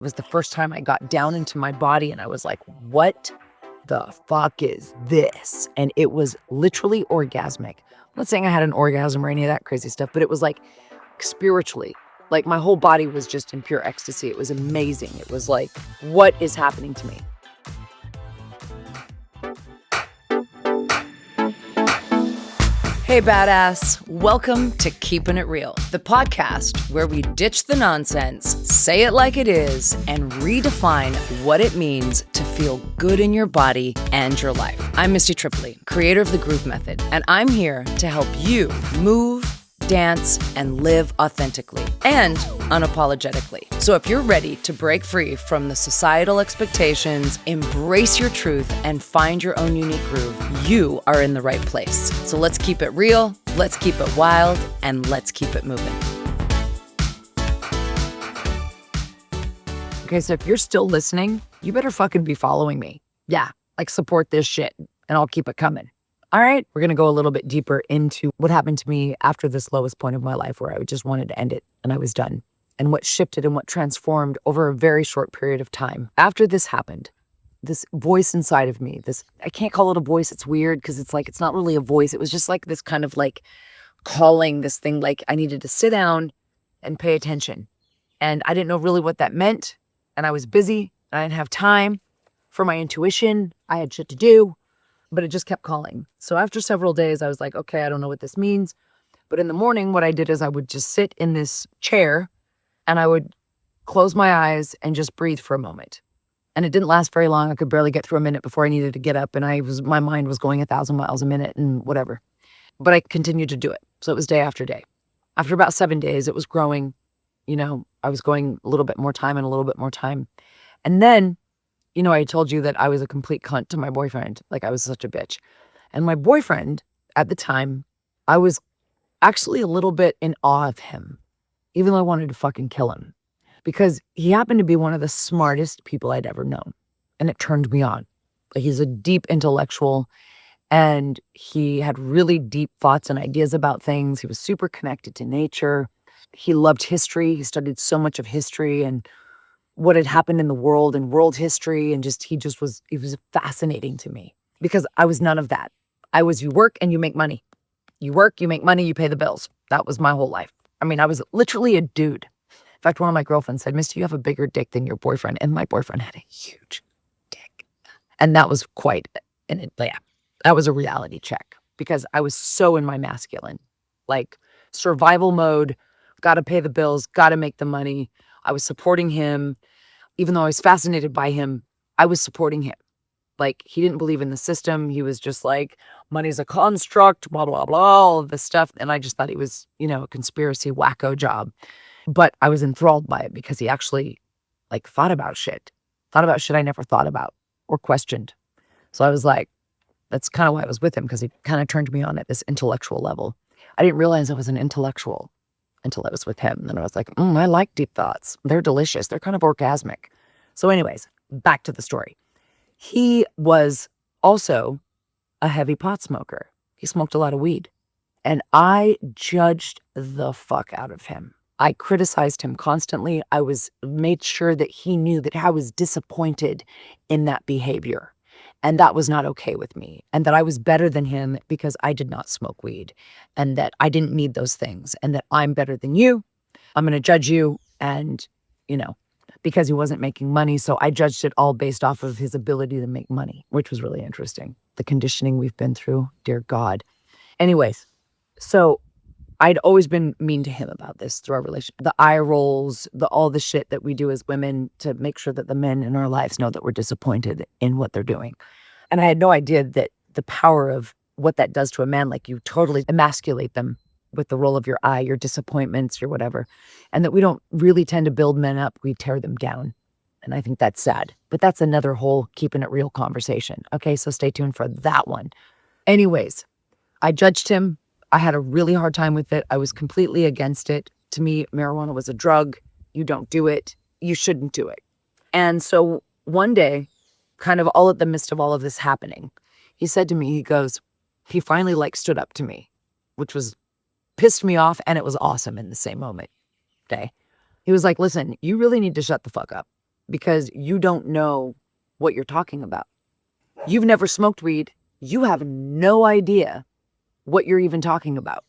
It was the first time I got down into my body and I was like, what the fuck is this? And it was literally orgasmic. I'm not saying I had an orgasm or any of that crazy stuff, but it was like spiritually, like my whole body was just in pure ecstasy. It was amazing. It was like, what is happening to me? Hey, badass. Welcome to Keepin It Real, the podcast where we ditch the nonsense, say it like it is, and redefine what it means to feel good in your body and your life. I'm Misty Tripoli, creator of the Groove Method, and I'm here to help you move, dance, and live authentically and unapologetically. So if you're ready to break free from the societal expectations, embrace your truth, and find your own unique groove, you are in the right place. So let's keep it real, let's keep it wild, and let's keep it moving. Okay, so if you're still listening, you better fucking be following me. Yeah, like support this shit, and I'll keep it coming. All right, we're going to go a little bit deeper into what happened to me after this lowest point of my life where I just wanted to end it and I was done, and what shifted and what transformed over a very short period of time. After this happened, this voice inside of me, I can't call it a voice. It's weird because it's not really a voice. It was just like this kind of like calling, this thing like I needed to sit down and pay attention. And I didn't know really what that meant. And I was busy. And I didn't have time for my intuition. I had shit to do. But it just kept calling. So after several days, I was like, okay, I don't know what this means. But in the morning, what I did is I would just sit in this chair and I would close my eyes and just breathe for a moment. And it didn't last very long. I could barely get through a minute before I needed to get up, and my mind was going 1,000 miles a minute and whatever. But I continued to do it. So it was day after day. After about 7 days, it was growing. I was going a little bit more time and a little bit more time. And then I told you that I was a complete cunt to my boyfriend. Like, I was such a bitch. And my boyfriend, at the time, I was actually a little bit in awe of him, even though I wanted to fucking kill him, because he happened to be one of the smartest people I'd ever known. And it turned me on. Like, he's a deep intellectual, and he had really deep thoughts and ideas about things. He was super connected to nature. He loved history. He studied so much of history and what had happened in the world and world history, and he was fascinating to me because I was none of that. I was, you work and you make money. You work, you make money, you pay the bills. That was my whole life. I mean, I was literally a dude. In fact, one of my girlfriends said, Misty, you have a bigger dick than your boyfriend. And my boyfriend had a huge dick. And that was that was a reality check because I was so in my masculine, like survival mode, got to pay the bills, got to make the money. I was supporting him. Even though I was fascinated by him, I was supporting him. Like, he didn't believe in the system. He was just like, money's a construct, blah, blah, blah, all of this stuff. And I just thought he was, a conspiracy wacko job. But I was enthralled by it because he actually thought about shit I never thought about or questioned. So I was like, that's kind of why I was with him, because he kind of turned me on at this intellectual level. I didn't realize I was an intellectual until I was with him. And I was like, I like deep thoughts. They're delicious. They're kind of orgasmic. So anyways, back to the story. He was also a heavy pot smoker. He smoked a lot of weed. And I judged the fuck out of him. I criticized him constantly. I made sure that he knew that I was disappointed in that behavior. And that was not okay with me. And that I was better than him because I did not smoke weed. And that I didn't need those things. And that I'm better than you. I'm going to judge you. And, because he wasn't making money. So I judged it all based off of his ability to make money, which was really interesting. The conditioning we've been through, dear God. Anyways, so I'd always been mean to him about this through our relationship. The eye rolls, all the shit that we do as women to make sure that the men in our lives know that we're disappointed in what they're doing. And I had no idea that the power of what that does to a man, like you totally emasculate them with the roll of your eye, your disappointments, your whatever. And that we don't really tend to build men up, we tear them down. And I think that's sad. But that's another whole keeping it real conversation. Okay, so stay tuned for that one. Anyways, I judged him. I had a really hard time with it. I was completely against it. To me, marijuana was a drug. You don't do it. You shouldn't do it. And so one day, kind of all at the midst of all of this happening, he said to me, he finally stood up to me, which was pissed me off, and it was awesome in the same moment. Okay. He was like, listen, you really need to shut the fuck up. because you don't know what you're talking about. You've never smoked weed. You have no idea what you're even talking about.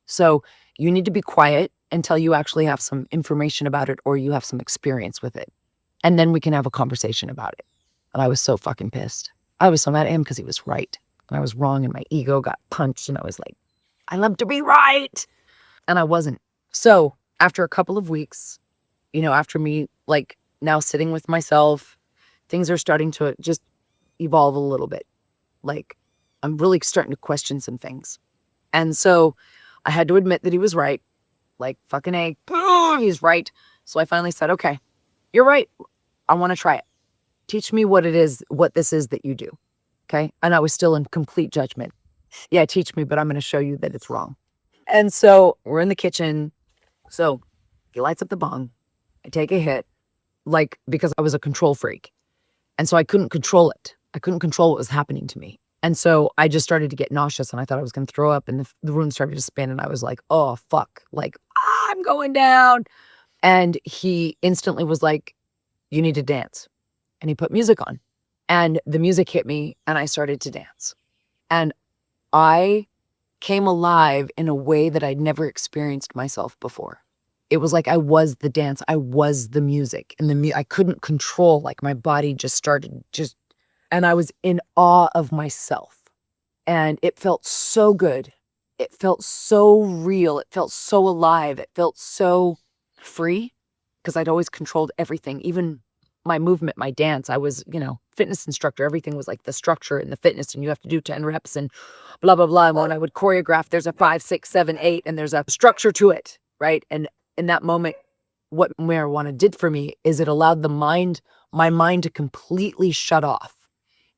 So you need to be quiet until you actually have some information about it or you have some experience with it. And then we can have a conversation about it. And I was so fucking pissed. I was so mad at him because he was right. And I was wrong and my ego got punched and I was like, I love to be right. And I wasn't. So after a couple of weeks, after me like now sitting with myself, things are starting to just evolve a little bit. Like I'm really starting to question some things. And so I had to admit that he was right. Like fucking A, he's right. So I finally said, okay, you're right. I want to try it. Teach me what this is that you do. Okay. And I was still in complete judgment. Yeah, teach me, but I'm going to show you that it's wrong. And so we're in the kitchen. So he lights up the bong. I take a hit, like, because I was a control freak. And so I couldn't control it. I couldn't control what was happening to me. And so I just started to get nauseous and I thought I was going to throw up and the room started to spin and I was like, oh, fuck. Like, I'm going down. And he instantly was like, you need to dance. And he put music on and the music hit me and I started to dance. And I came alive in a way that I'd never experienced myself before. It was like I was the dance. I was the music and I couldn't control, like my body just started and I was in awe of myself and it felt so good. It felt so real. It felt so alive. It felt so free because I'd always controlled everything, even my movement, my dance. I was, fitness instructor. Everything was like the structure and the fitness and you have to do 10 reps and blah, blah, blah. And when I would choreograph, there's a 5, 6, 7, 8, and there's a structure to it, right? And in that moment, what marijuana did for me is it allowed my mind to completely shut off.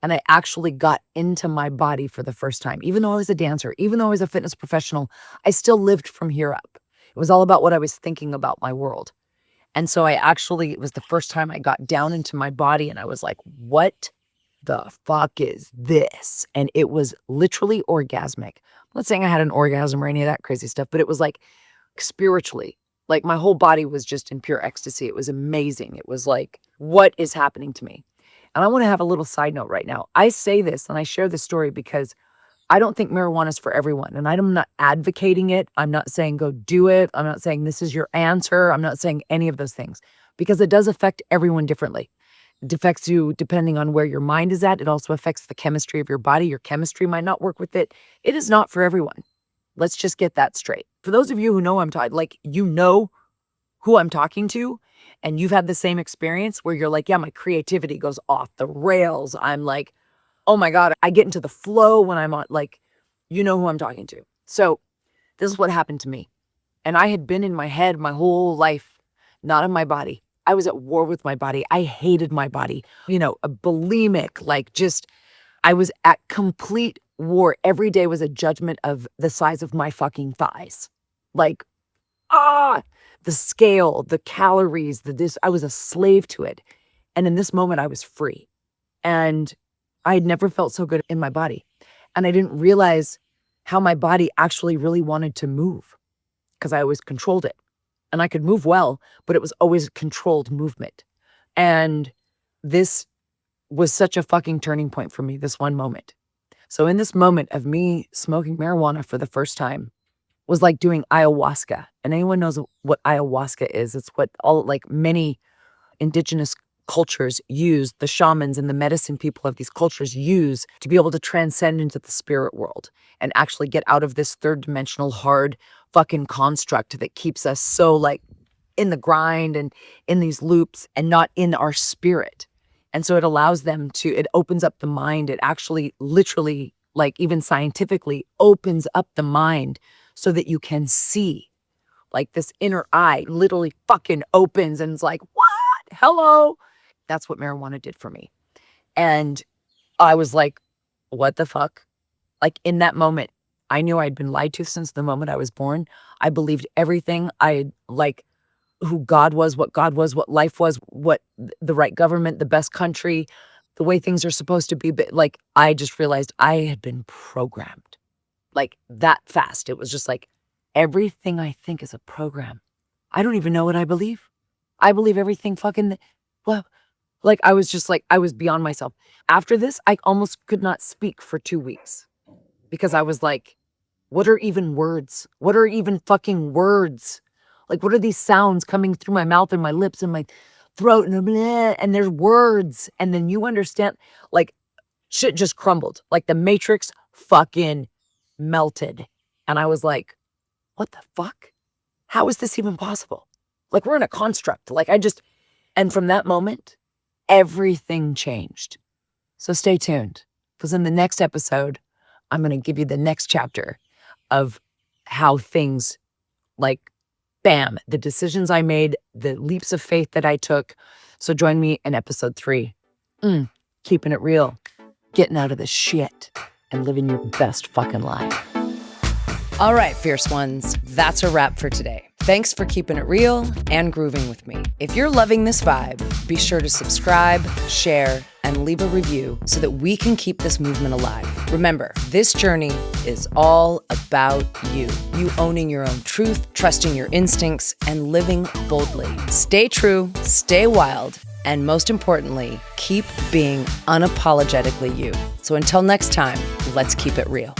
And I actually got into my body for the first time. Even though I was a dancer, even though I was a fitness professional, I still lived from here up. It was all about what I was thinking about my world. And so it was the first time I got down into my body and I was like, what the fuck is this? And it was literally orgasmic. I'm not saying I had an orgasm or any of that crazy stuff, but it was like spiritually, like my whole body was just in pure ecstasy. It was amazing. It was like, what is happening to me? And I want to have a little side note right now. I say this and I share this story because I don't think marijuana is for everyone. And I'm not advocating it. I'm not saying go do it. I'm not saying this is your answer. I'm not saying any of those things because it does affect everyone differently. It affects you depending on where your mind is at. It also affects the chemistry of your body. Your chemistry might not work with it. It is not for everyone. Let's just get that straight. For those of you who know I'm talking, like, who I'm talking to, and you've had the same experience where you're like, yeah, my creativity goes off the rails. I'm like, oh my God, I get into the flow when I'm on, like, you know who I'm talking to. So this is what happened to me. And I had been in my head my whole life, not in my body. I was at war with my body. I hated my body, a bulimic, I was at complete war. Every day was a judgment of the size of my fucking thighs. Like, the scale, the calories, I was a slave to it. And in this moment, I was free. And I had never felt so good in my body. And I didn't realize how my body actually really wanted to move because I always controlled it. And I could move well, but it was always controlled movement. And this was such a fucking turning point for me, this one moment. So in this moment of me smoking marijuana for the first time was like doing ayahuasca. And anyone knows what ayahuasca is. It's what many indigenous cultures use, the shamans and the medicine people of these cultures use to be able to transcend into the spirit world and actually get out of this third dimensional hard fucking construct that keeps us so in the grind and in these loops and not in our spirit. And so it allows them it opens up the mind. It actually literally, even scientifically, opens up the mind so that you can see. This inner eye literally fucking opens and it's like, what? Hello? That's what marijuana did for me. And I was like, what the fuck? In that moment, I knew I'd been lied to since the moment I was born. I believed everything. Who God was, what life was, what the right government, the best country, the way things are supposed to be. But I just realized I had been programmed that fast. It was just everything I think is a program. I don't even know what I believe. I believe everything fucking, well, Like, I was just like, I was beyond myself. After this, I almost could not speak for 2 weeks because I was like, what are even words? What are even fucking words? Like, what are these sounds coming through my mouth and my lips and my throat and blah, and there's words. And then you understand, like, shit just crumbled. Like the Matrix fucking melted. And I was like, what the fuck? How is this even possible? Like, we're in a construct. Like, and from that moment, everything changed. So stay tuned, because in the next episode, I'm going to give you the next chapter of how things, like, bam, the decisions I made, the leaps of faith that I took. So join me in episode 3. Keeping it real, getting out of the shit and living your best fucking life. All right, fierce ones, that's a wrap for today. Thanks for keeping it real and grooving with me. If you're loving this vibe, be sure to subscribe, share, and leave a review so that we can keep this movement alive. Remember, this journey is all about you. You owning your own truth, trusting your instincts, and living boldly. Stay true, stay wild, and most importantly, keep being unapologetically you. So until next time, let's keep it real.